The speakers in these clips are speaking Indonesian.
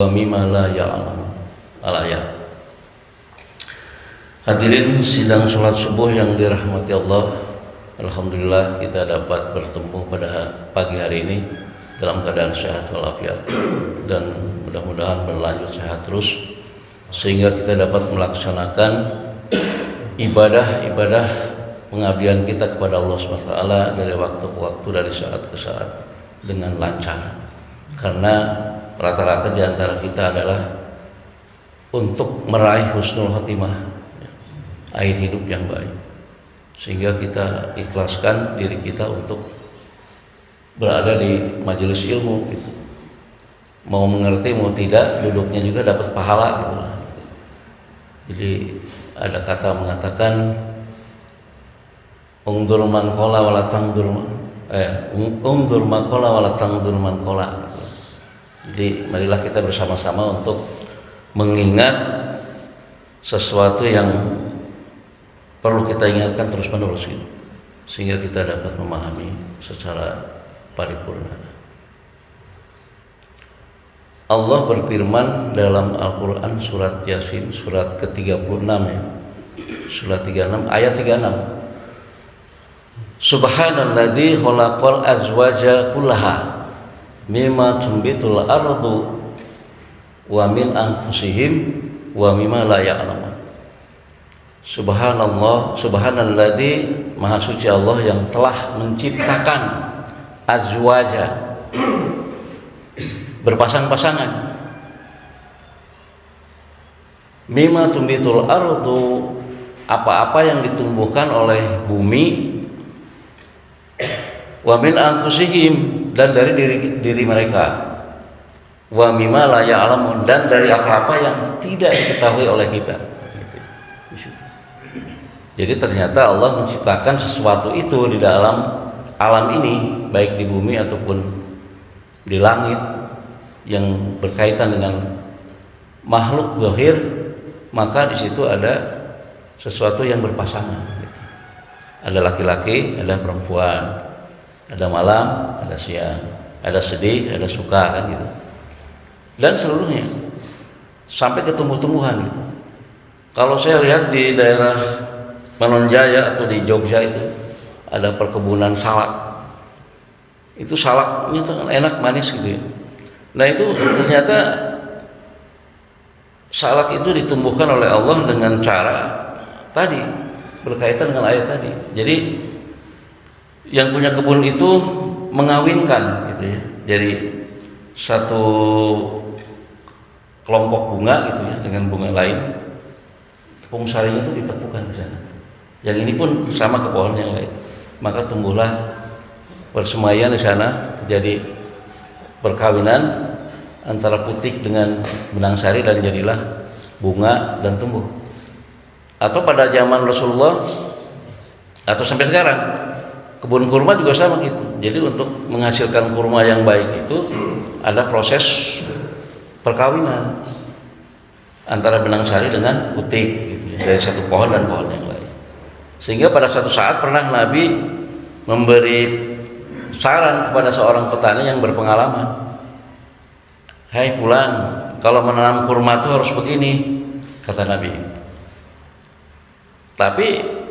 mimma la ya'lamun. Al-ayat. Hadirin sidang sholat subuh yang dirahmati Allah, alhamdulillah kita dapat bertemu pada pagi hari ini dalam keadaan sehat walafiat, dan mudah-mudahan berlanjut sehat terus sehingga kita dapat melaksanakan ibadah pengabdian kita kepada Allah SWT dari waktu ke waktu, dari saat ke saat dengan lancar. Karena rata-rata di antara kita adalah untuk meraih husnul khotimah, akhir hidup yang baik, sehingga kita ikhlaskan diri kita untuk berada di majelis ilmu gitu. Mau mengerti mau tidak, duduknya juga dapat pahala gitu. Jadi ada kata mengatakan ungdur man qala wala tangdur ungdur man qala wala tangdur man qala. Jadi marilah kita bersama-sama untuk mengingat sesuatu yang perlu kita ingatkan terus-menerus gitu, sehingga kita dapat memahami secara paripurna. Allah berfirman dalam Al-Quran surat Yasin surat ke-36 ya, surat 36 ayat 36. Subhanalladzi khalaqal azwaja kullaha mimma tumbitul ardu wa min anfusihim wa mimma la ya'lamun. Subhanallah, subhanalladzi, maha suci Allah yang telah menciptakan azwaja, berpasang-pasangan, mimma tumbitul ardu, apa-apa yang ditumbuhkan oleh bumi, wa min anfusihim, dan dari diri mereka, wa mimma la ya'lamun, dan dari apa-apa yang tidak diketahui oleh kita. Jadi ternyata Allah menciptakan sesuatu itu di dalam alam ini, baik di bumi ataupun di langit, yang berkaitan dengan makhluk zahir, maka di situ ada sesuatu yang berpasangan. Ada laki-laki, ada perempuan, ada malam, ada siang, ada sedih, ada suka, kan gitu. Dan seluruhnya sampai ke tumbuh-tumbuhan gitu. Kalau saya lihat di daerah Manonjaya atau di Jogja itu ada perkebunan salak. Itu salaknya tuh enak, manis gitu ya. Nah itu ternyata salak itu ditumbuhkan oleh Allah dengan cara tadi, berkaitan dengan ayat tadi. Jadi yang punya kebun itu mengawinkan gitu ya. Jadi satu kelompok bunga gitu ya dengan bunga lain, tepung sarinya itu ditepukan ke sana. Yang ini pun sama ke pohon yang lain, maka tumbuhlah persemaian di sana, terjadi perkawinan antara putik dengan benang sari dan jadilah bunga dan tumbuh. Atau pada zaman Rasulullah atau sampai sekarang kebun kurma juga sama gitu. Jadi untuk menghasilkan kurma yang baik itu ada proses perkawinan antara benang sari dengan putik gitu, dari satu pohon dan pohon yang lain. Sehingga pada suatu saat pernah Nabi memberi saran kepada seorang petani yang berpengalaman. Hai fulan, kalau menanam kurma itu harus begini, kata Nabi. Tapi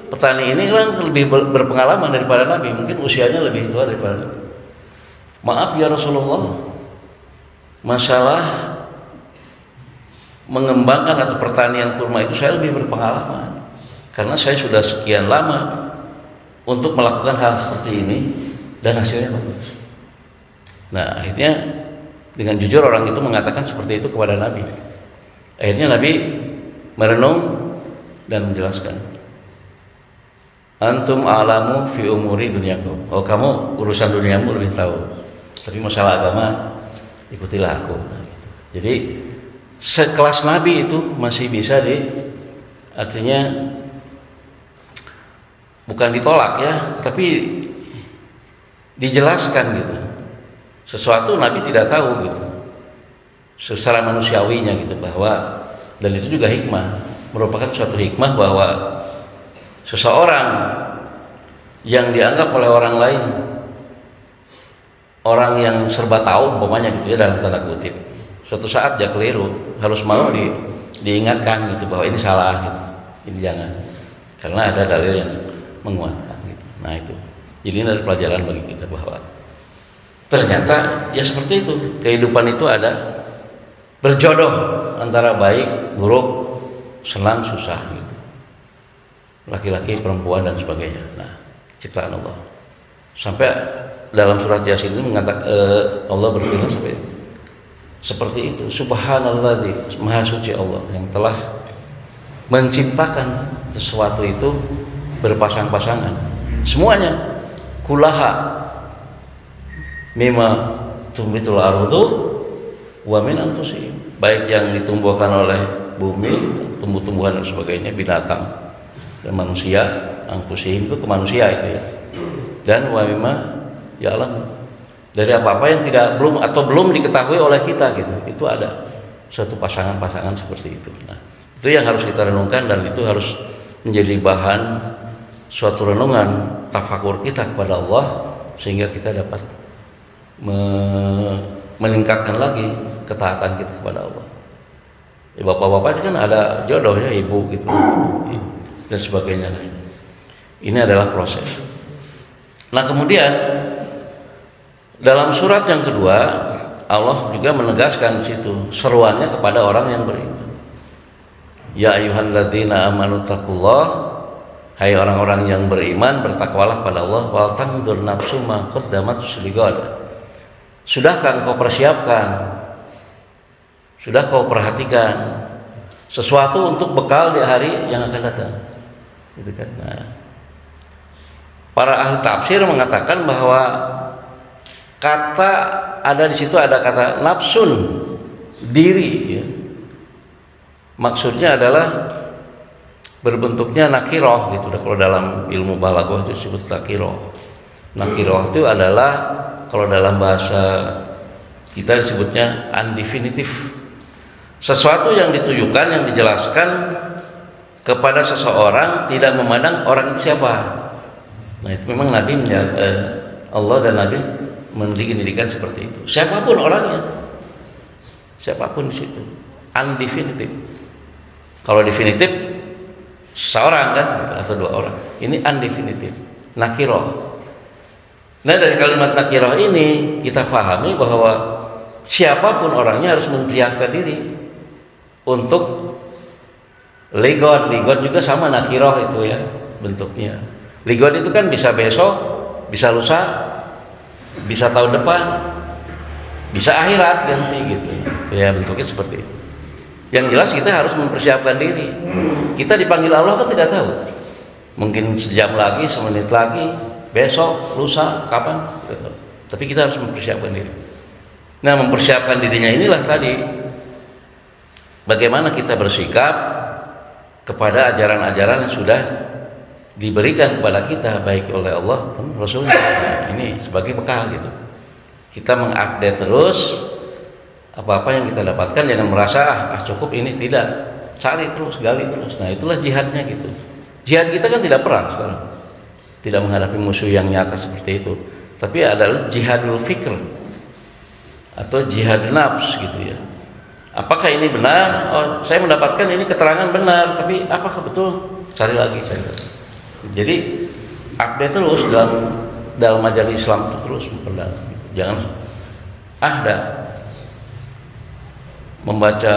petani ini kan lebih berpengalaman daripada Nabi, mungkin usianya lebih tua daripada Nabi. Maaf ya Rasulullah, masalah mengembangkan atau pertanian kurma itu saya lebih berpengalaman, karena saya sudah sekian lama untuk melakukan hal seperti ini dan hasilnya bagus. Nah akhirnya dengan jujur orang itu mengatakan seperti itu kepada Nabi. Akhirnya Nabi merenung dan menjelaskan, antum alamu fi umuri dunyakum. Oh kamu urusan duniamu lebih tahu, tapi masalah agama ikutilah aku. Jadi sekelas Nabi itu masih bisa artinya bukan ditolak ya, tapi dijelaskan gitu. Sesuatu Nabi tidak tahu gitu, secara manusiawinya gitu, bahwa, dan itu juga hikmah, merupakan suatu hikmah bahwa seseorang yang dianggap oleh orang lain orang yang serba tahu umpamanya gitu ya, dalam tanda kutip, suatu saat dia keliru, harus mau diingatkan gitu bahwa ini salah gitu. Ini jangan. Karena ada dalil yang menguatkan gitu. Nah itu. Jadi ini adalah pelajaran bagi kita bahwa ternyata ya seperti itu. Kehidupan itu ada berjodoh antara baik, buruk, senang, susah gitu. Laki-laki, perempuan dan sebagainya. Nah, ciptaan Allah. Sampai dalam surat Yasin ini mengatakan Allah berfirman seperti itu. Subhanalladzi, maha suci Allah yang telah menciptakan sesuatu itu berpasang-pasangan. Semuanya kulaha mimma tumbitul ardu wa min anfusihim. Baik yang ditumbuhkan oleh bumi, tumbuh-tumbuhan dan sebagainya, binatang dan manusia, anfusihim itu ke manusia itu ya. Dan wa mimma ya'lam, dari apa-apa yang belum diketahui oleh kita gitu. Itu ada suatu pasangan-pasangan seperti itu. Nah, itu yang harus kita renungkan dan itu harus menjadi bahan suatu renungan tafakur kita kepada Allah sehingga kita dapat meningkatkan lagi ketaatan kita kepada Allah. Ya, bapak-bapak kan ada jodohnya ibu gitu dan sebagainya. Ini adalah proses. Nah kemudian dalam surat yang kedua Allah juga menegaskan situ seruannya kepada orang yang beriman. Ya ayyuhalladzina amanu taqullah, hai orang-orang yang beriman, bertakwalah pada Allah. Wal tanzur nafsum ma qaddamat lighad. Sudahkah engkau persiapkan, sudah kau perhatikan sesuatu untuk bekal di hari yang akan datang, gitu kan? Nah, para ahli tafsir mengatakan bahwa kata ada di situ ada kata nafsun, diri ya. Maksudnya adalah berbentuknya nakiroh gitu. Kalau dalam ilmu balaghah itu disebut nakiroh. Nakiroh itu adalah kalau dalam bahasa kita disebutnya undefinitif. Sesuatu yang ditujukan, yang dijelaskan kepada seseorang tidak memandang orang itu siapa. Nah itu memang Nabi Allah dan Nabi mendidikan seperti itu. Siapapun orangnya, siapapun di situ, undefinitif. Kalau definitif seorang kan atau dua orang. Ini undefinitif, nakiroh. Nah dari kalimat nakiroh ini kita pahami bahwa siapapun orangnya harus mempersiapkan diri untuk lighad. Lighad juga sama nakiroh itu ya bentuknya. Lighad itu kan bisa besok, bisa lusa, bisa tahun depan, bisa akhirat ganti gitu. Ya bentuknya seperti itu. Yang jelas kita harus mempersiapkan diri. Kita dipanggil Allah kan tidak tahu. Mungkin sejam lagi, semenit lagi, besok, lusa, kapan? Tidak tahu. Tapi kita harus mempersiapkan diri. Nah, mempersiapkan dirinya inilah tadi bagaimana kita bersikap kepada ajaran-ajaran yang sudah diberikan kepada kita baik oleh Allah dan Rasulnya. Nah, ini sebagai bekal gitu. Kita mengupdate terus apa-apa yang kita dapatkan, jangan merasa cukup ini, tidak, cari terus, gali terus. Nah itulah jihadnya gitu. Jihad kita kan tidak perang sekarang, tidak menghadapi musuh yang nyata seperti itu, tapi adalah jihadul fikr atau jihad nafs gitu ya. Apakah ini benar? Oh, saya mendapatkan ini keterangan benar, tapi apakah betul? Cari lagi. Jadi update terus dalam ajaran Islam itu terus memperdalam. Jangan ada membaca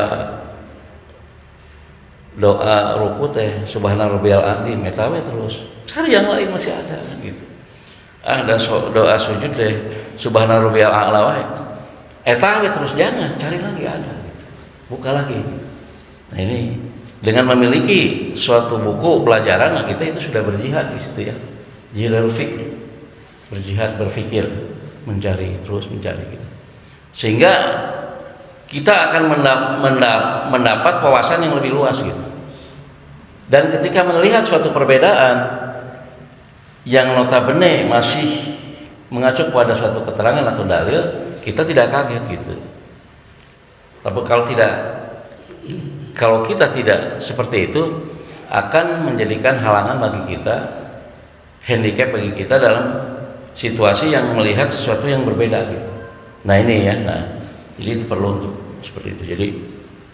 doa ruku teh subhana rabbiyal azim eta terus cari yang lain masih ada gitu. Ada doa sujud teh subhana rabbiyal a'la wae eta terus, jangan cari lagi, ada buka lagi. Nah ini dengan memiliki suatu buku pelajaran, nah kita itu sudah berjihad di situ ya, jihadul fikr, berjihad berpikir, mencari terus mencari gitu. Sehingga kita akan mendapat wawasan yang lebih luas gitu. Dan ketika melihat suatu perbedaan yang notabene masih mengacu pada suatu keterangan atau dalil, kita tidak kaget gitu. Tapi kalau kita tidak seperti itu, akan menjadikan halangan bagi kita, handicap bagi kita dalam situasi yang melihat sesuatu yang berbeda gitu. Nah ini ya, jadi itu perlu untuk seperti itu. Jadi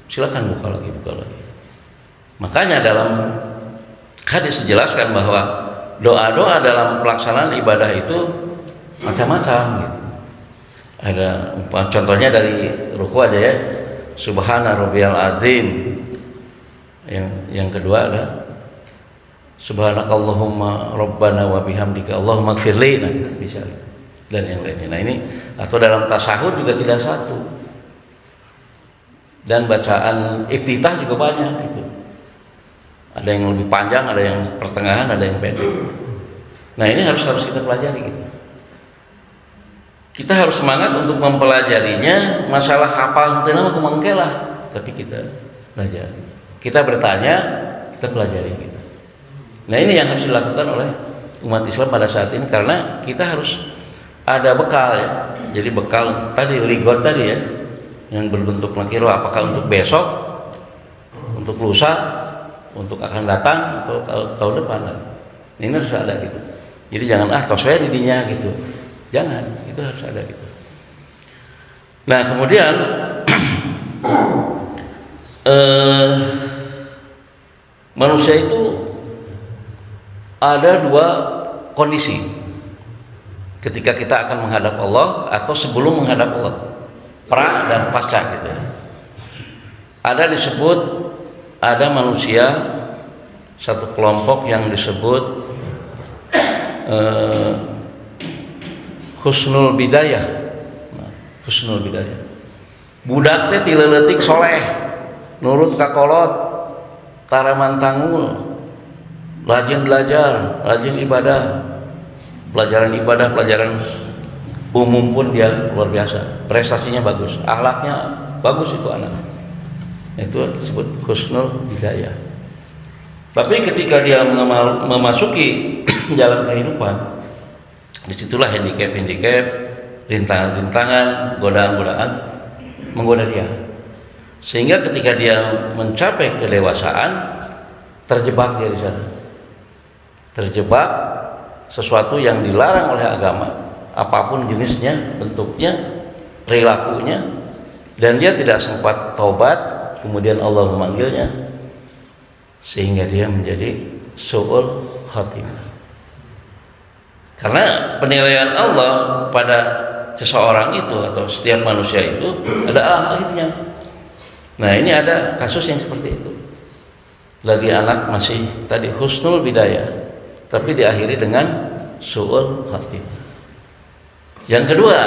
silakan buka lagi. Makanya dalam hadis dijelaskan bahwa doa-doa dalam pelaksanaan ibadah itu macam-macam gitu. Ada contohnya dari ruku aja ya, subhana rabbiyal azim. Yang kedua ada subhanakallahumma rabbana wa bihamdika allahumma ighfirli, nah, bisa, dan yang lainnya. Nah ini, atau dalam tasahud juga tidak satu, dan bacaan iftitah juga banyak gitu. Ada yang lebih panjang, ada yang pertengahan, ada yang pendek. Nah ini harus kita pelajari gitu. Kita harus semangat untuk mempelajarinya. Masalah hafal itu nama kumangkelah, tapi kita belajar, kita bertanya, kita pelajari gitu. Nah ini yang harus dilakukan oleh umat Islam pada saat ini, karena kita harus ada bekal ya. Jadi bekal tadi ligot tadi ya, yang berbentuk nakiro, apakah untuk besok, untuk lusa, untuk akan datang, atau tahun depan. Ini harus ada gitu. Jadi jangan tosnya didinya gitu, jangan, itu harus ada gitu. Nah kemudian manusia itu ada dua kondisi ketika kita akan menghadap Allah atau sebelum menghadap Allah, pra dan pasca gitu. Ada disebut, ada manusia satu kelompok yang disebut husnul bidayah. Husnul bidayah, budak teh ti leuletik soleh, nurut ka kolot, taraman tangul, rajin belajar, rajin ibadah, pelajaran umum pun dia luar biasa, prestasinya bagus, akhlaknya bagus itu anak. Itu disebut husnul bidayah. Tapi ketika dia memasuki jalan kehidupan, disitulah handicap, rintangan, godaan menggoda dia, sehingga ketika dia mencapai kedewasaan terjebak dia di sana, terjebak sesuatu yang dilarang oleh agama, apapun jenisnya, bentuknya, perilakunya, dan dia tidak sempat taubat. Kemudian Allah memanggilnya, sehingga dia menjadi su'ul khatimah. Karena penilaian Allah pada seseorang itu atau setiap manusia itu adalah akhirnya. Nah ini ada kasus yang seperti itu. Lagi anak masih tadi husnul bidayah, tapi diakhiri dengan su'ul khatimah. Yang kedua,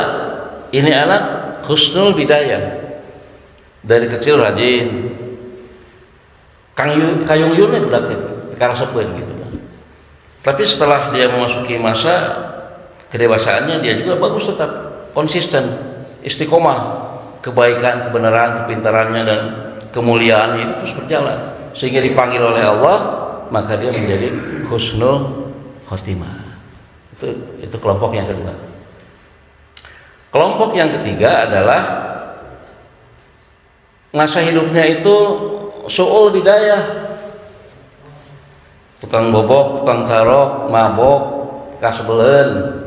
ini anak husnul bidayah, dari kecil rajin, kayung yunnya berarti karasepeun gitu. Tapi setelah dia memasuki masa kedewasaannya, dia juga bagus, tetap konsisten, istiqomah, kebaikan, kebenaran, kepintarannya dan kemuliaannya itu terus berjalan, sehingga dipanggil oleh Allah, maka dia menjadi husnul khotimah. Itu kelompok yang kedua. Kelompok yang ketiga adalah masa hidupnya itu su'ul bidayah, tukang bobok, tukang karok, mabok, kasbelen,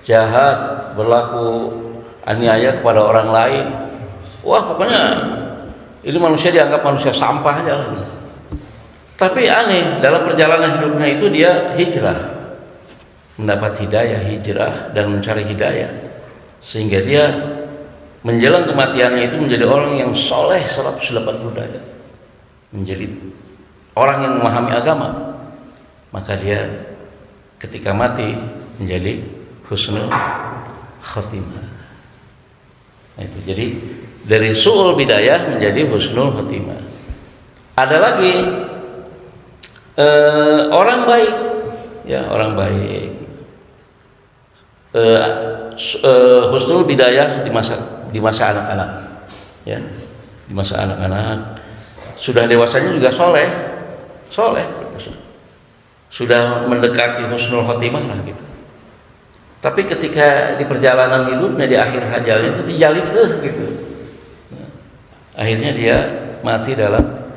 jahat, berlaku aniaya kepada orang lain. Wah, pokoknya ini manusia dianggap manusia sampah aja. Tapi aneh, dalam perjalanan hidupnya itu dia hijrah, mendapat hidayah, hijrah dan mencari hidayah, sehingga dia menjelang kematiannya itu menjadi orang yang soleh 180 derajat, menjadi orang yang memahami agama. Maka dia ketika mati menjadi husnul khatimah. Nah, itu jadi dari su'ul bidayah menjadi husnul khatimah. Ada lagi orang baik, ya, orang baik. Husnul bidayah di masa anak-anak, ya, di masa anak-anak. Sudah dewasanya juga soleh, sudah mendekati husnul khotimah lah gitu. Tapi ketika di perjalanan hidupnya, di akhir hajalnya itu dijalib gitu. Nah, akhirnya dia mati dalam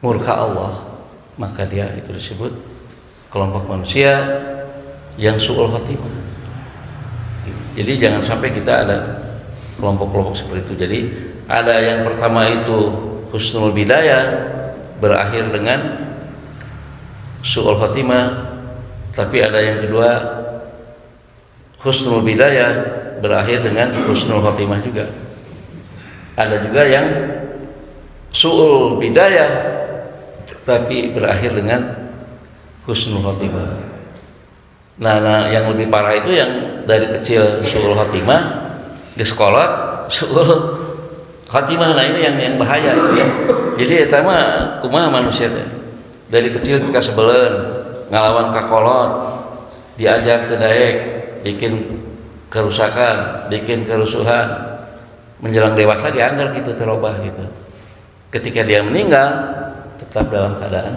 murka Allah, maka dia itu disebut kelompok manusia yang su'ul khotimah. Jadi jangan sampai kita ada kelompok-kelompok seperti itu. Jadi Ada yang pertama itu husnul bidayah, berakhir dengan su'ul khatimah. Tapi ada yang kedua husnul bidayah, berakhir dengan husnul khatimah juga. Ada juga yang su'ul bidayah tapi berakhir dengan husnul khatimah. Nah, yang lebih parah itu yang dari kecil su'ul khatimah, di sekolah su'ul khatimah. Nah, ini yang bahaya ya. Jadi eta mah kumaha manusia teh. Dari kecil kita sebelen, ngalawan kakolot, diajar teu daek, bikin kerusakan, bikin kerusuhan. Menjelang dewasa dianggar gitu terubah gitu. Ketika dia meninggal tetap dalam keadaan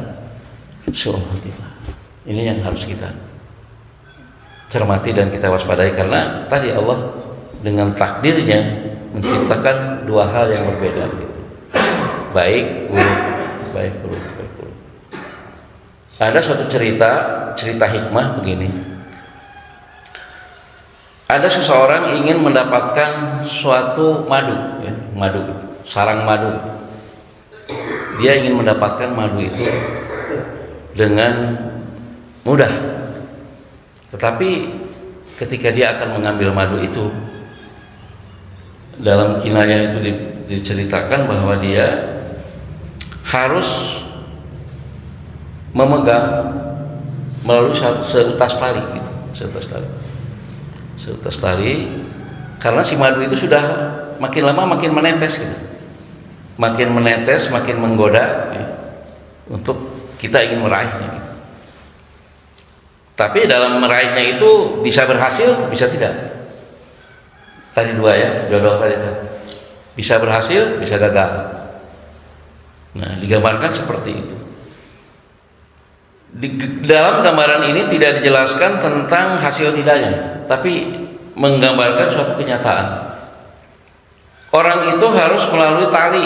su'ul khatimah. Ini yang harus kita cermati dan kita waspadai, karena tadi Allah dengan takdirnya menciptakan dua hal yang berbeda gitu. Baik buruk. Ada suatu cerita hikmah begini. Ada seseorang ingin mendapatkan suatu madu, ya, sarang madu. Dia ingin mendapatkan madu itu dengan mudah. Tetapi ketika dia akan mengambil madu itu, dalam kinayah itu diceritakan bahwa dia harus memegang melalui seutas tali gitu, seutas tali, karena si madu itu sudah makin lama makin menetes gitu. Makin menetes, makin menggoda ya, untuk kita ingin meraihnya gitu. Tapi dalam meraihnya itu bisa berhasil, bisa tidak. Tadi dua ya, jodoh tadi itu. Bisa berhasil, bisa gagal. Nah, digambarkan seperti itu. Di dalam gambaran ini tidak dijelaskan tentang hasil tidaknya, tapi menggambarkan suatu kenyataan. Orang itu harus melalui tali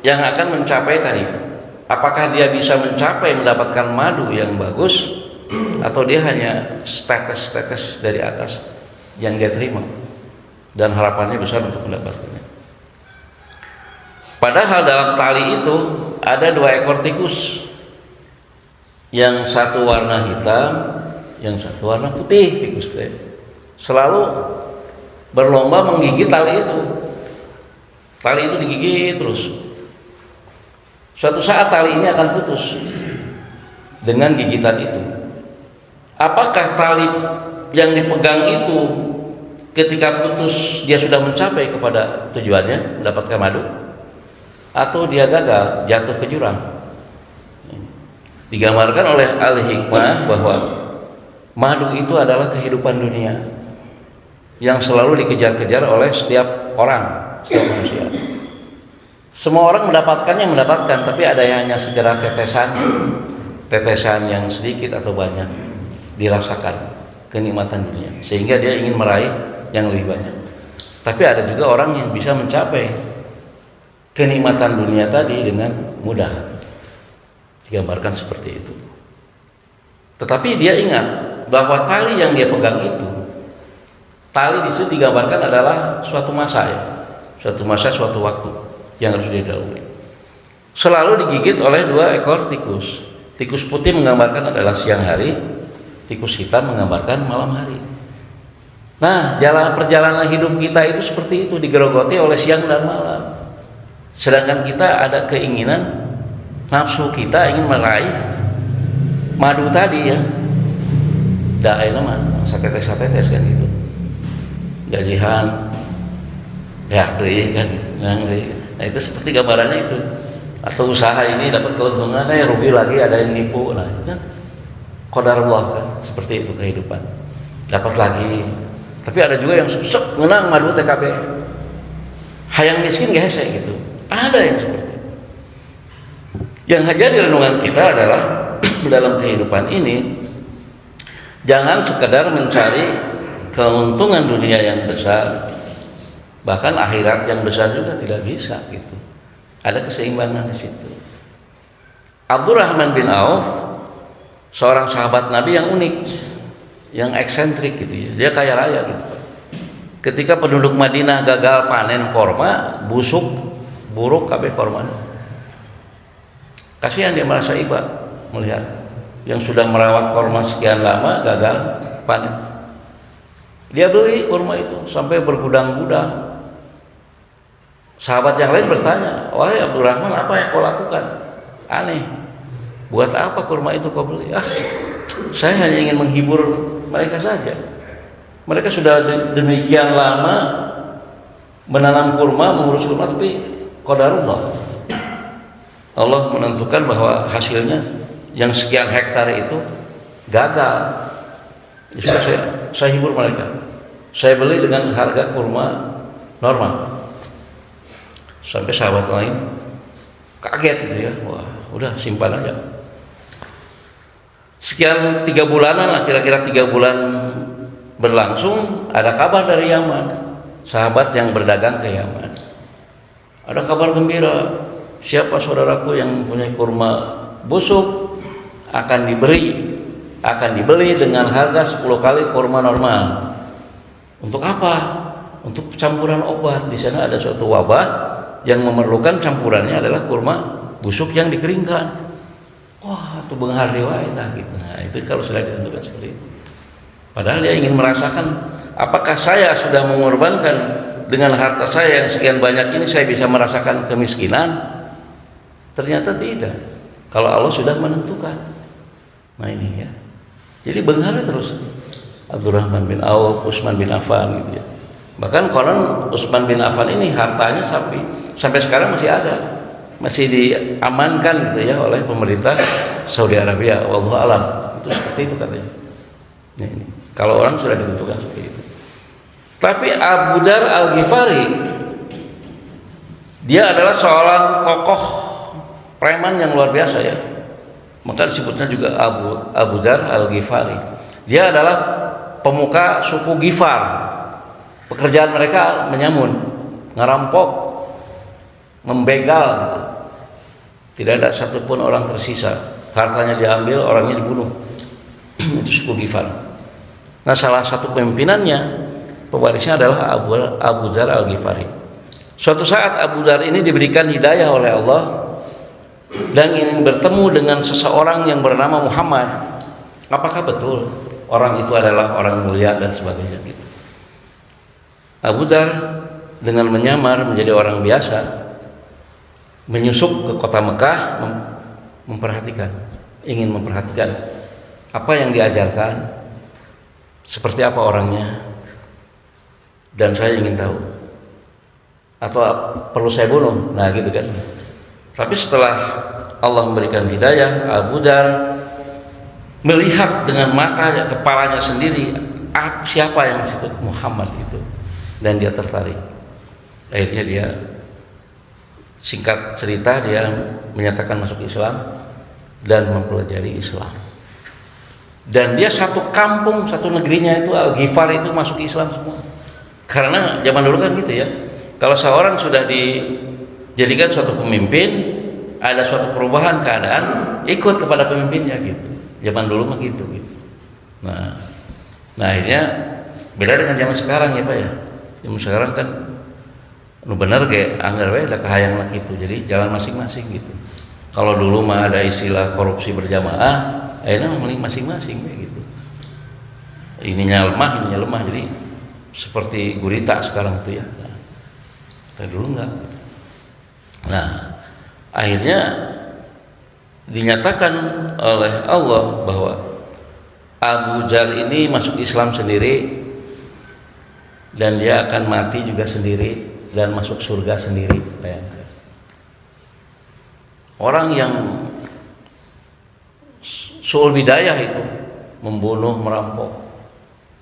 yang akan mencapai tadi. Apakah dia bisa mencapai mendapatkan madu yang bagus, atau dia hanya setetes dari atas yang dia terima dan harapannya besar untuk mendapatkannya. Padahal dalam tali itu ada dua ekor tikus, yang satu warna hitam, yang satu warna putih. Tikus teh selalu berlomba menggigit tali itu. Tali itu digigit terus. Suatu saat tali ini akan putus dengan gigitan itu. Apakah tali yang dipegang itu ketika putus dia sudah mencapai kepada tujuannya, mendapatkan madu, atau dia gagal, jatuh ke jurang? Digambarkan oleh ahli hikmah bahwa madu itu adalah kehidupan dunia yang selalu dikejar-kejar oleh setiap orang, setiap manusia. Semua orang mendapatkan, tapi ada yang hanya segera tetesan yang sedikit atau banyak dirasakan kenikmatan dunia, sehingga dia ingin meraih yang lebih banyak. Tapi ada juga orang yang bisa mencapai kenikmatan dunia tadi dengan mudah, digambarkan seperti itu. Tetapi dia ingat bahwa tali yang dia pegang itu, tali di situ digambarkan adalah suatu masa ya, suatu waktu yang harus dilalui. Selalu digigit oleh dua ekor tikus. Tikus putih menggambarkan adalah siang hari, tikus hitam menggambarkan malam hari. Nah, perjalanan hidup kita itu seperti itu, digerogoti oleh siang dan malam. Sedangkan kita ada keinginan, nafsu kita ingin meraih madu tadi ya. Daerah mah satetes kan gitu. Gajihan ya kan. Nah, itu seperti gambarannya itu. Atau usaha ini dapat keuntungan, rugi lagi, ada yang nipu. Nah, itu kan qadarullah kan, seperti itu kehidupan. Dapat lagi. Tapi ada juga yang sok menang madu TKB. Hayang miskin gak hese gitu. Ada yang seperti itu. Yang jadi renungan kita adalah dalam kehidupan ini jangan sekedar mencari keuntungan dunia yang besar, bahkan akhirat yang besar juga tidak bisa gitu. Ada keseimbangan di situ. Abdurrahman bin Auf, seorang sahabat Nabi yang unik, yang eksentrik gitu ya. Dia kaya raya gitu. Ketika penduduk Madinah gagal panen korma, busuk, buruk kabeh korma. Kasihan dia, merasa iba melihat yang sudah merawat korma sekian lama gagal panen. Dia beli kurma itu sampai bergudang-gudang. Sahabat yang lain bertanya, wahai Abdurrahman, apa yang kau lakukan? Aneh, buat apa kurma itu kau beli? Saya hanya ingin menghibur mereka saja. Mereka sudah demikian lama menanam kurma, mengurus kurma, tapi qadarullah, Allah menentukan bahwa hasilnya yang sekian hektar itu gagal. Ya sudah, saya hibur mereka. Saya beli dengan harga kurma normal. Sampai sahabat lain kaget gitu ya. Wah, udah simpan aja. Sekian 3 bulanan lah, kira-kira 3 bulan berlangsung, ada kabar dari Yaman. Sahabat yang berdagang ke Yaman, ada kabar gembira, siapa saudaraku yang punya kurma busuk akan dibeli dengan harga 10 kali kurma normal. Untuk apa? Untuk campuran obat. Di sana ada suatu wabah yang memerlukan campurannya adalah kurma busuk yang dikeringkan. Wah, itu benghar dewa gitu. Nah, itu kalau sudah ditentukan seperti itu. Padahal dia ingin merasakan, apakah saya sudah mengorbankan dengan harta saya yang sekian banyak ini saya bisa merasakan kemiskinan? Ternyata tidak. Kalau Allah sudah menentukan. Nah ini ya. Jadi benghar terus Abdurrahman bin Auf, Utsman bin Affan gitu ya. Bahkan konon Utsman bin Affan ini hartanya sampai sekarang masih ada. Masih diamankan gitu ya oleh pemerintah Saudi Arabia. Wallahu alam. Itu seperti itu katanya. Nah, ini. Kalau orang sudah ditentukan seperti itu. Tapi Abu Dzar Al-Ghifari, dia adalah seorang tokoh preman yang luar biasa ya. Maka disebutnya juga Abu Dzar Al-Ghifari. Dia adalah pemuka suku Ghifar. Pekerjaan mereka menyamun, ngerampok, membegal. Tidak ada satupun orang tersisa. Hartanya diambil, orangnya dibunuh. Itu suku Ghifar. Nah, salah satu pemimpinannya, pewarisnya adalah Abu Dzar Al-Ghifari. Suatu saat Abu Dzar ini diberikan hidayah oleh Allah dan ingin bertemu dengan seseorang yang bernama Muhammad. Apakah betul orang itu adalah orang mulia dan sebagainya gitu. Abu Dzar dengan menyamar menjadi orang biasa menyusup ke kota Mekah, ingin memperhatikan apa yang diajarkan, seperti apa orangnya, dan saya ingin tahu, atau perlu saya bunuh. Nah gitu kan. Tapi setelah Allah memberikan hidayah, Abu Dzar melihat dengan mata kepalanya sendiri siapa yang disebut Muhammad itu, dan dia tertarik. Akhirnya dia, singkat cerita, dia menyatakan masuk Islam dan mempelajari Islam. Dan dia satu kampung, satu negerinya itu Al-Ghifar itu masuk Islam semua. Karena zaman dulu kan gitu ya. Kalau seorang sudah dijadikan suatu pemimpin, ada suatu perubahan keadaan, ikut kepada pemimpinnya gitu. Zaman dulu mah gitu. Nah akhirnya beda dengan zaman sekarang ya Pak ya. Zaman sekarang kan benar kayak anggar we ada kahayang lah gitu. Jadi jalan masing-masing gitu. Kalau dulu mah ada istilah korupsi berjamaah, akhirnya masing-masing gitu. Ininya lemah, jadi seperti gurita sekarang tuh ya. Nah, dulu enggak. Nah, akhirnya dinyatakan oleh Allah bahwa Abu Dzar ini masuk Islam sendiri dan dia akan mati juga sendiri dan masuk surga sendiri. Bayangkan. Orang yang suul bidayah itu membunuh, merampok,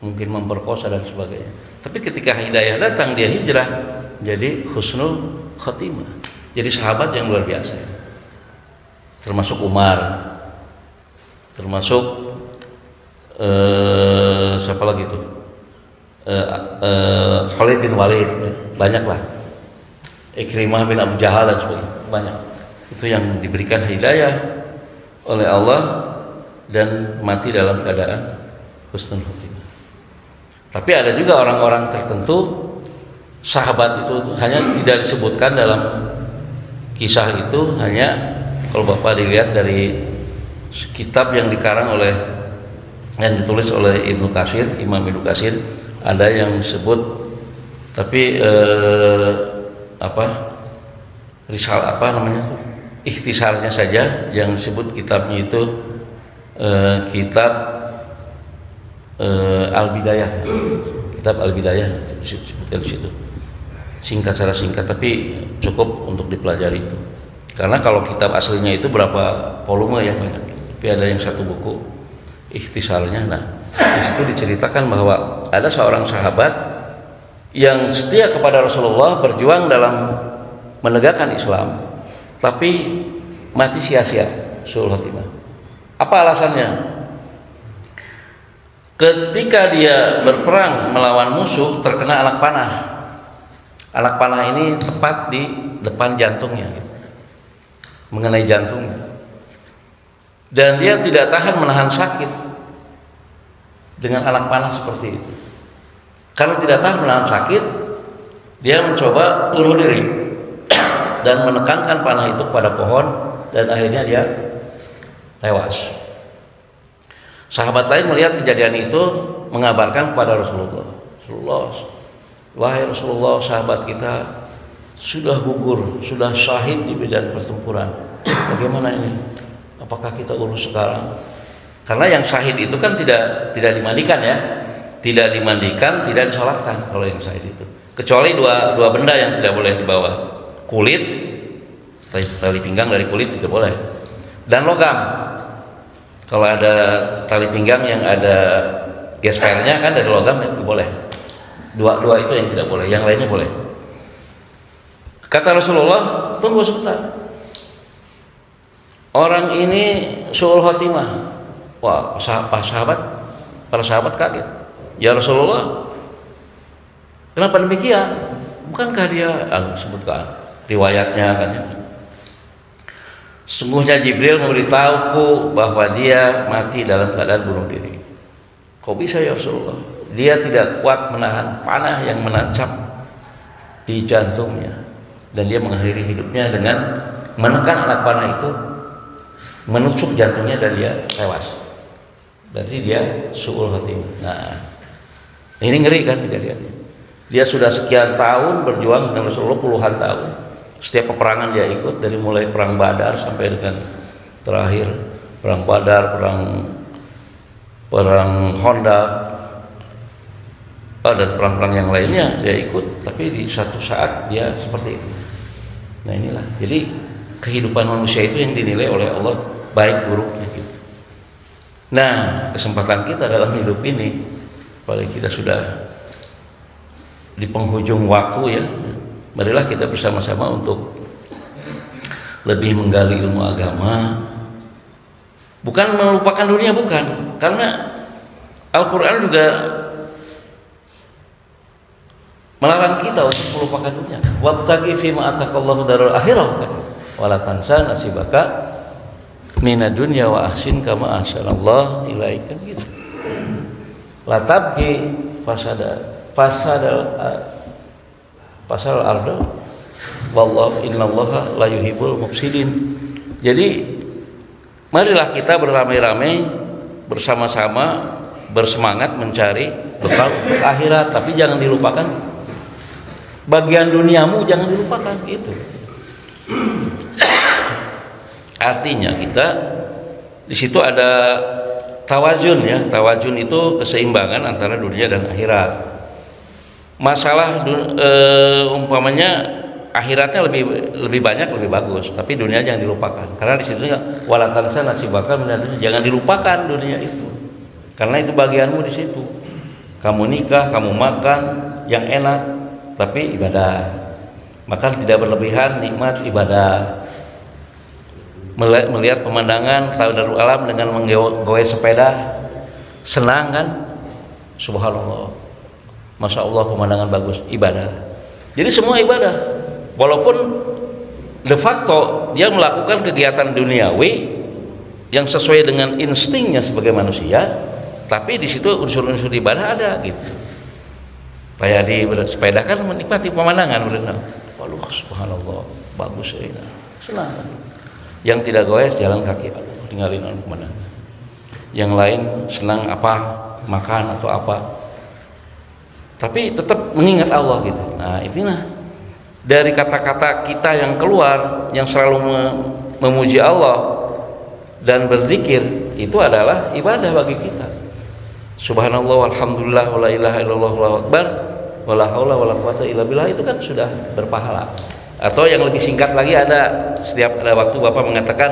mungkin memperkosa dan sebagainya. Tapi ketika hidayah datang, dia hijrah jadi husnul khotimah, jadi sahabat yang luar biasa. Termasuk Umar, termasuk siapa lagi itu, Khalid bin Walid, banyaklah. Ikrimah bin Abu Jahal dan sebagainya, banyak. Itu yang diberikan hidayah oleh Allah dan mati dalam keadaan husnul khotimah. Tapi ada juga orang-orang tertentu sahabat itu hanya tidak disebutkan dalam kisah itu, hanya kalau Bapak dilihat dari kitab yang dikarang oleh, yang ditulis oleh Ibnu Katsir, Imam Ibnu Katsir, ada yang disebut, tapi risal ikhtisarnya saja yang disebut kitabnya itu kitab Al-Bidayah, kitab Al-Bidayah disebutkan di situ, singkat, secara singkat, tapi cukup untuk dipelajari itu. Karena kalau kitab aslinya itu berapa volume ya banyak, tapi ada yang satu buku ikhtisarnya. Nah, di situ diceritakan bahwa ada seorang sahabat yang setia kepada Rasulullah, berjuang dalam menegakkan Islam, tapi mati sia-sia, suul khotimah. Apa alasannya? Ketika dia berperang melawan musuh, terkena anak panah. Anak panah ini tepat di depan jantungnya, mengenai jantungnya, dan dia tidak tahan menahan sakit dengan anak panah seperti itu. Karena tidak tahan menahan sakit, dia mencoba bunuh diri dan menekankan panah itu pada pohon, dan akhirnya dia tewas. Sahabat lain melihat kejadian itu, mengabarkan kepada Rasulullah. Wahai Rasulullah, sahabat kita sudah gugur, sudah syahid di medan pertempuran. Bagaimana ini? Apakah kita urus sekarang? Karena yang syahid itu kan tidak dimandikan ya, tidak dimandikan, tidak disolatkan kalau yang syahid itu. Kecuali dua benda yang tidak boleh dibawa: kulit, tali pinggang dari kulit tidak boleh, dan logam. Kalau ada tali pinggang yang ada gespernya kan dari logam, itu boleh. Dua itu yang tidak boleh, yang lainnya boleh. Kata Rasulullah, tunggu sebentar. Orang ini suul khotimah. Wah, para sahabat kaget. Ya Rasulullah, kenapa demikian? Bukankah dia, sebutkan riwayatnya kan ya. Sungguhnya Jibril memberitahuku bahwa dia mati dalam keadaan bunuh diri. Kok bisa ya Rasulullah? Dia tidak kuat menahan panah yang menancap di jantungnya, dan dia mengakhiri hidupnya dengan menekan anak panah itu, menusuk jantungnya, dan dia tewas. Berarti dia suul khotimah. Nah, ini ngeri kan kejadiannya. Dia sudah sekian tahun berjuang dengan Rasulullah, puluhan tahun. Setiap peperangan dia ikut, dari mulai perang Badar sampai dengan terakhir perang Badar, perang Honda, dan perang-perang yang lainnya dia ikut. Tapi di satu saat dia seperti itu. Nah inilah, jadi kehidupan manusia itu yang dinilai oleh Allah baik buruknya gitu. Nah, kesempatan kita dalam hidup ini, apalagi kita sudah di penghujung waktu ya, marilah kita bersama-sama untuk lebih menggali ilmu agama. Bukan melupakan dunia, bukan. Karena Al-Quran juga melarang kita untuk melupakan dunia. Wabtaghi fima atakallahu darul akhirah, wala tansa nasibaka minad dunya wa ahsin kama ahsanallahu ilaika gitu. La tabghi fasal arda wallahu innallaha la yuhibbul mufsidin. Jadi marilah kita beramai-ramai bersama-sama bersemangat mencari bekal untuk akhirat, tapi jangan dilupakan bagian duniamu, jangan dilupakan gitu. Artinya kita di situ ada tawazun ya. Tawazun itu keseimbangan antara dunia dan akhirat. Masalah umpamanya akhiratnya lebih banyak, lebih bagus, tapi dunia jangan dilupakan. Karena di situ wala tansa nasibaka minad dunya, jangan dilupakan dunia itu. Karena itu bagianmu di situ. Kamu nikah, kamu makan yang enak, tapi ibadah. Makan tidak berlebihan, nikmat ibadah. Melihat pemandangan Darul Alam dengan menggoyang sepeda, senang kan? Subhanallah, Masya Allah, pemandangan bagus, ibadah. Jadi semua ibadah, walaupun de facto dia melakukan kegiatan duniawi yang sesuai dengan instingnya sebagai manusia, tapi di situ unsur-unsur ibadah ada gitu. Pak Yadi bersepeda kan menikmati pemandangan berenang. Waduh, subhanallah, bagus ya. Senang. Yang tidak goes jalan kaki, aduh, tinggalin pemandangan. Yang lain senang apa, makan atau apa. Tapi tetap mengingat Allah gitu. Nah, inilah dari kata-kata kita yang keluar yang selalu memuji Allah dan berzikir, itu adalah ibadah bagi kita. Subhanallah walhamdulillah wala ilaha illallah wallahu akbar wala haula wala quwata illa billah, itu kan sudah berpahala. Atau yang lebih singkat lagi, ada setiap ada waktu Bapak mengatakan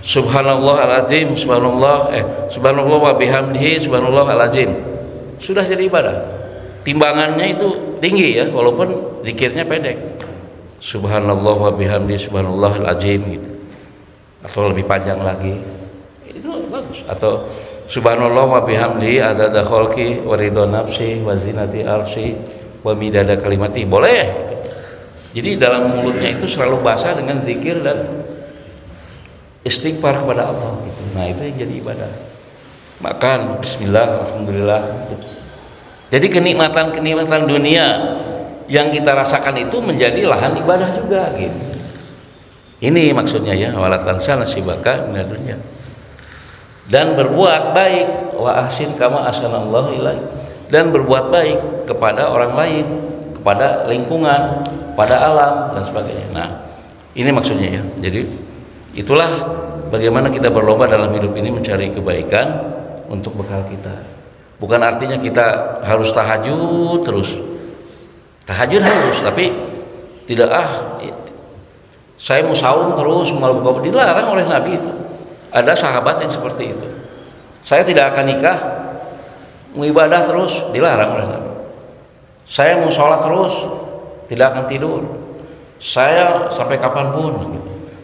subhanallah al-azim, subhanallah wa bihamdihi subhanallah al-azim, sudah jadi ibadah. Timbangannya itu tinggi ya, walaupun zikirnya pendek. Subhanallah wa bihamdihi subhanallah al-azim gitu. Atau lebih panjang lagi, itu bagus. Atau subhanallah wa bihamdihi adada khalqi wa ridha nafsi wa zinati arsy wa midada kalimati, boleh. Jadi dalam mulutnya itu selalu basah dengan zikir dan istighfar kepada Allah gitu. Nah, itu yang jadi ibadah. Makan bismillah alhamdulillah gitu. Jadi kenikmatan dunia yang kita rasakan itu menjadi lahan ibadah juga gitu. Ini maksudnya ya, wala tansa nasibaka minad dunya. Dan berbuat baik, wa ahsin kama ahsanallahu ilaik, dan berbuat baik kepada orang lain, kepada lingkungan, pada alam dan sebagainya. Nah, ini maksudnya ya. Jadi itulah bagaimana kita berlomba dalam hidup ini mencari kebaikan untuk bekal kita. Bukan artinya kita harus tahajud terus. Tahajud harus, tapi tidak saya mau saum terus, mau buka, dilarang oleh Nabi itu. Ada sahabat yang seperti itu. Saya tidak akan nikah, mau ibadah terus, dilarang oleh Nabi. Saya mau sholat terus, tidak akan tidur. Saya sampai kapanpun.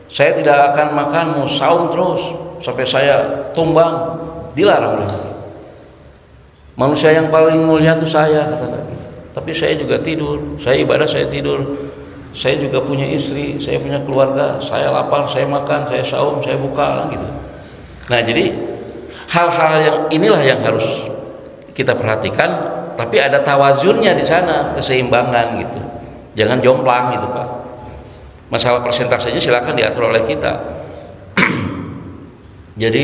Saya tidak akan makan, mau saum terus sampai saya tumbang, dilarang oleh Nabi. Manusia yang paling mulia itu saya, kata Nabi. Tapi saya juga tidur, saya ibadah, saya tidur. Saya juga punya istri, saya punya keluarga, saya lapar, saya makan, saya saum, saya buka gitu. Nah, jadi hal-hal yang inilah yang harus kita perhatikan, tapi ada tawazunnya di sana, keseimbangan gitu. Jangan jomplang gitu, Pak. Masalah persentasenya silakan diatur oleh kita. Jadi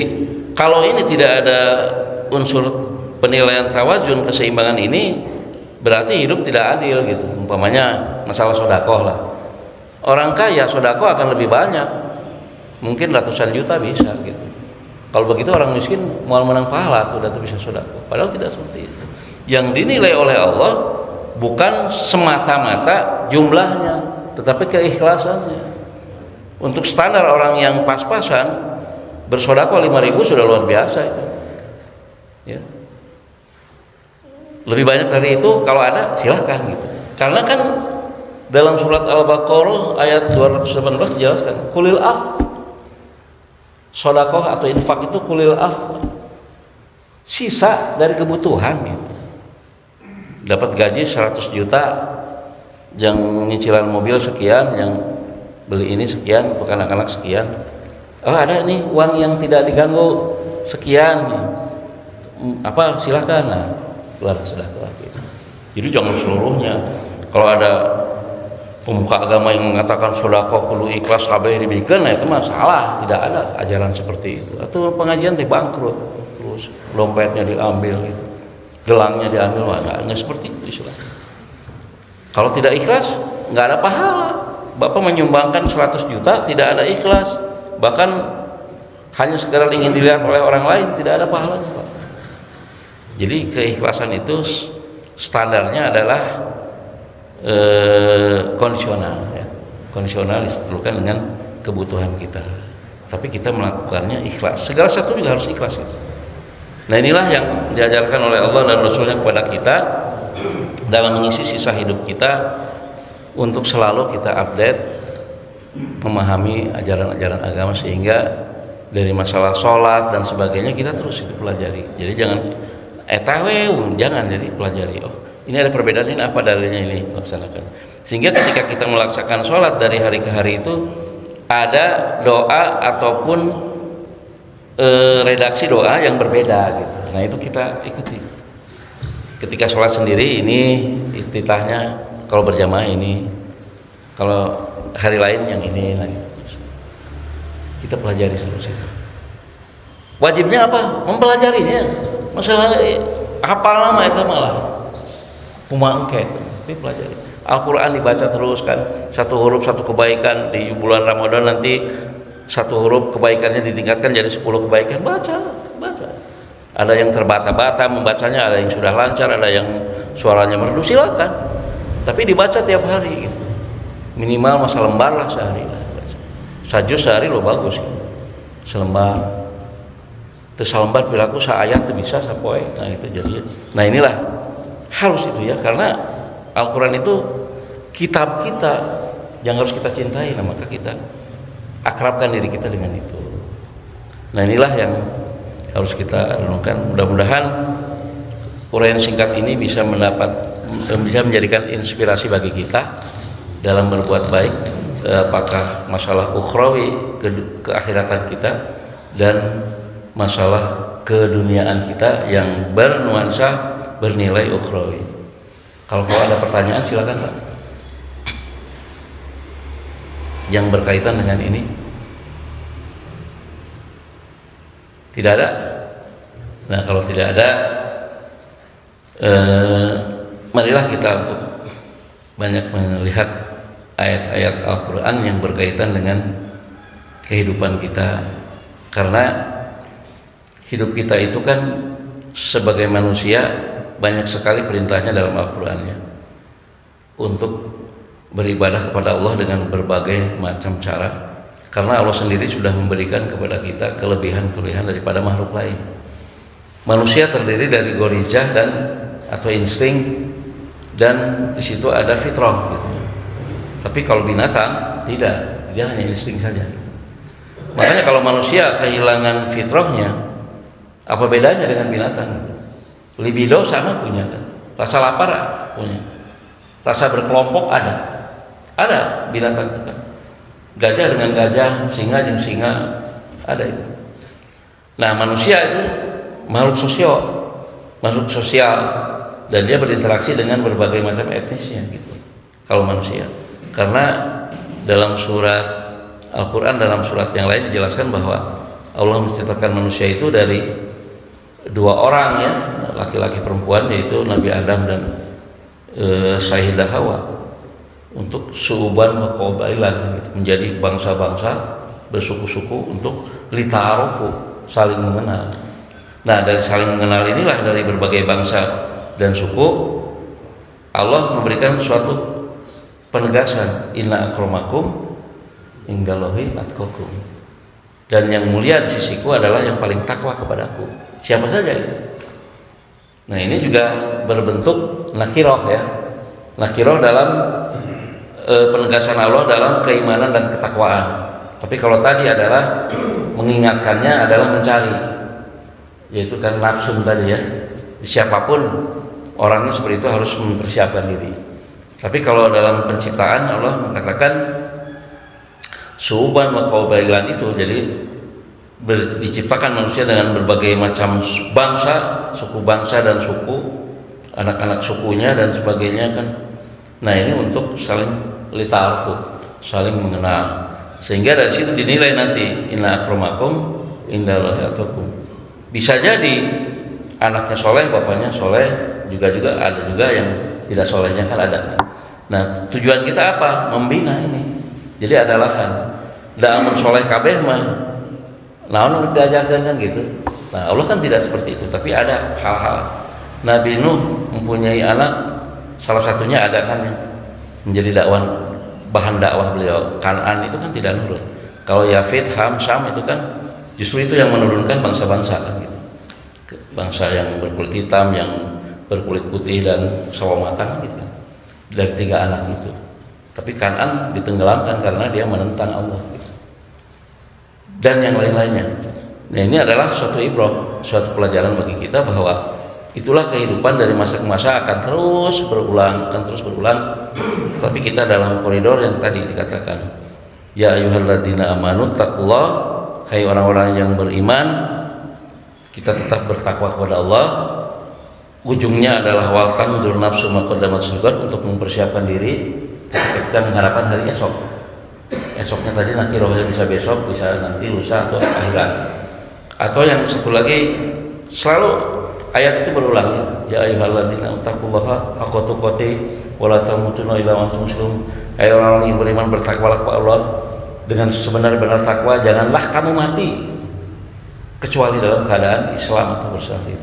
kalau ini tidak ada unsur penilaian tawazun, keseimbangan ini, berarti hidup tidak adil gitu. Umpamanya masalah sedekah lah. Orang kaya sedekah akan lebih banyak, mungkin ratusan juta bisa gitu. Kalau begitu orang miskin mau menang pahala tuh, udah tuh bisa sedekah. Padahal tidak seperti itu. Yang dinilai oleh Allah bukan semata-mata jumlahnya, tetapi keikhlasannya. Untuk standar orang yang pas-pasan, bersedekah 5.000 sudah luar biasa itu. Ya. Lebih banyak dari itu kalau ada silahkan gitu. Karena kan dalam surat Al-Baqarah ayat 218 dijelaskan kulil af, sedekah atau infak itu kulil af, sisa dari kebutuhan gitu. Dapat gaji 100 juta, yang nyicilan mobil sekian, yang beli ini sekian, untuk anak-anak sekian. Oh, ada nih uang yang tidak diganggu sekian, apa silahkan. Nah, keluar sedekah gitu. Jadi jangan seluruhnya. Kalau ada pemuka agama yang mengatakan sedekah kudu ikhlas kabeh dibikeun, nah itu mah salah, tidak ada ajaran seperti itu. Atau pengajian teh bangkrut, terus dompetnya diambil gitu. Gelangnya diambil, enggak seperti itu Islam. Kalau tidak ikhlas, enggak ada pahala. Bapak menyumbangkan 100 juta tidak ada ikhlas, bahkan hanya sekedar ingin dilihat oleh orang lain, tidak ada pahalanya, Pak. Jadi keikhlasan itu standarnya adalah kondisional ya. Kondisional ditentukan dengan kebutuhan kita. Tapi kita melakukannya ikhlas. Segala sesuatu juga harus ikhlas gitu. Nah, inilah yang diajarkan oleh Allah dan Rasulnya kepada kita dalam mengisi sisa hidup kita, untuk selalu kita update, memahami ajaran-ajaran agama, sehingga dari masalah sholat dan sebagainya kita terus itu pelajari. Jadi jangan jangan jadi pelajari. Oh, ini ada perbedaan, ini apa dalilnya, ini laksanakan. Sehingga ketika kita melaksanakan sholat dari hari ke hari itu ada doa ataupun redaksi doa yang berbeda gitu. Nah, itu kita ikuti. ketika sholat sendiri ini iftitahnya, kalau berjamaah ini, kalau hari lain yang ini lagi. Kita pelajari terus itu. Wajibnya apa? Mempelajarinya. Masalah hafal nama itu malah kumangket, tapi pelajari. Al-Quran dibaca terus kan, satu huruf satu kebaikan. Di bulan Ramadan nanti satu huruf kebaikannya ditingkatkan jadi 10 kebaikan. Baca. Ada yang terbata-bata membacanya, ada yang sudah lancar, ada yang suaranya merdu, silakan. Tapi dibaca tiap hari gitu. Minimal masa lembar lah sehari lah. Sajus sehari lo bagus gitu. Selembar. Terus selembar perilaku seayat tuh bisa sapoe. Nah itu jadi. Nah inilah harus itu ya, karena Al-Quran itu kitab kita yang harus kita cintai. Nah maka kita akrabkan diri kita dengan itu. Nah inilah yang harus kita renungkan. Mudah-mudahan uraian singkat ini bisa menjadikan inspirasi bagi kita dalam berbuat baik, apakah masalah ukhrawi keakhiratan kita dan masalah keduniaan kita yang bernuansa bernilai ukhrawi. Kalau ada pertanyaan silakan Pak, yang berkaitan dengan ini. Tidak ada? Nah kalau tidak ada, marilah kita untuk banyak melihat ayat-ayat Al-Quran yang berkaitan dengan kehidupan kita. Karena hidup kita itu kan sebagai manusia banyak sekali perintahnya dalam Al-Qurannya untuk beribadah kepada Allah dengan berbagai macam cara. Karena Allah sendiri sudah memberikan kepada kita kelebihan-kelebihan daripada makhluk lain. Manusia terdiri dari gorizah dan atau insting, dan di situ ada fitrah gitu. Tapi kalau binatang tidak, dia hanya insting saja. Makanya kalau manusia kehilangan fitrahnya, apa bedanya dengan binatang? Libido sama punya kan? Rasa lapar punya, rasa berkelompok ada binatang itu kan. Gajah dengan gajah, singa dengan singa, ada itu. Nah manusia itu makhluk sosial, dan dia berinteraksi dengan berbagai macam etnisnya gitu. Kalau manusia, karena dalam surat Al-Quran, dalam surat yang lain dijelaskan bahwa Allah menciptakan manusia itu dari 2 orang ya, laki-laki perempuan, yaitu Nabi Adam dan Sayyidah Hawa, untuk suuban wa qabailan gitu, menjadi bangsa-bangsa bersuku-suku untuk lita'arufu, saling mengenal. Nah dari saling mengenal inilah, dari berbagai bangsa dan suku, Allah memberikan suatu penegasan, inna akramakum indallahi atqakum, dan yang mulia di sisiku adalah yang paling takwa kepadaku. Siapa saja itu? Nah ini juga berbentuk nakiroh ya, nakiroh dalam penegasan Allah dalam keimanan dan ketakwaan. Tapi kalau tadi adalah mengingatkannya adalah mencari, yaitu kan nafsu tadi ya. Siapapun orangnya seperti itu harus mempersiapkan diri. Tapi kalau dalam penciptaan Allah mengatakan suuban wa qabailan itu, jadi diciptakan manusia dengan berbagai macam bangsa, suku bangsa dan suku, anak-anak sukunya dan sebagainya kan. Nah ini untuk saling lita'arufu, saling mengenal, sehingga dari situ dinilai nanti inna akramakum indallahi atqakum. Bisa jadi anaknya soleh, bapaknya soleh, juga ada juga yang tidak solehnya kan ada. Nah tujuan kita apa? Membina ini. Jadi ada lahan. Da amun soleh kabeh mah naon diajarkan kan gitu. Nah Allah kan tidak seperti itu, tapi ada hal-hal. Nabi Nuh mempunyai anak, salah satunya ada kan yang menjadi bahan dakwah beliau. Kan'an itu kan tidak nurut. Kalau Yafid, Ham, Syam itu kan justru itu yang menurunkan bangsa-bangsa kan gitu. Bangsa yang berkulit hitam, yang berkulit putih dan sawo matang gitu kan. Dari 3 anak itu. Tapi Kan'an ditenggelamkan karena dia menentang Allah gitu. Dan yang lain-lainnya. Nah ini adalah suatu ibrah, suatu pelajaran bagi kita bahwa itulah kehidupan dari masa ke masa akan terus berulang. Tapi kita dalam koridor yang tadi dikatakan, ya ayyuhalladzina amanu taqullah, hai orang-orang yang beriman, kita tetap bertakwa kepada Allah. ujungnya adalah waltan dur nafsu maqaddamat sugat, untuk mempersiapkan diri ketika kita mengharapkan hari esok. Esoknya tadi nanti rohnya bisa besok, bisa nanti lusa atau akhirat. Atau yang satu lagi, selalu ayat itu berulang, ya ayyuhalladzina taqullaha haqqa tuqatih wa la tamutunna illa wa antum muslimun. Hai orang yang beriman, bertakwalah kepada Allah dengan sebenar-benar takwa, janganlah kamu mati kecuali dalam keadaan Islam atau bersyahadat.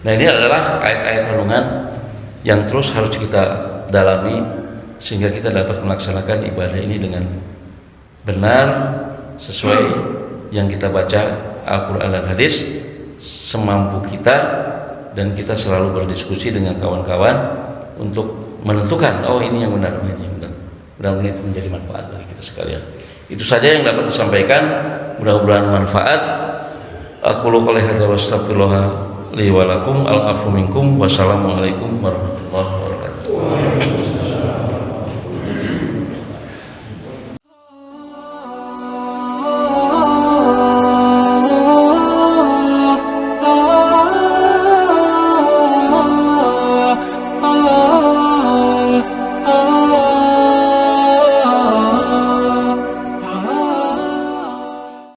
Nah, ini adalah ayat-ayat renungan yang terus harus kita dalami sehingga kita dapat melaksanakan ibadah ini dengan benar sesuai yang kita baca Al-Quran dan hadis semampu kita, dan kita selalu berdiskusi dengan kawan-kawan untuk menentukan, oh ini yang benar, ini yang benar. Mudah-mudahan itu menjadi manfaat bagi kita sekalian. Itu saja yang dapat disampaikan, mudah-mudahan manfaat. Aku qouli hadza wa astaghfirullah li wa lakum, al-afu minkum, wassalamualaikum warahmatullahi wabarakatuh.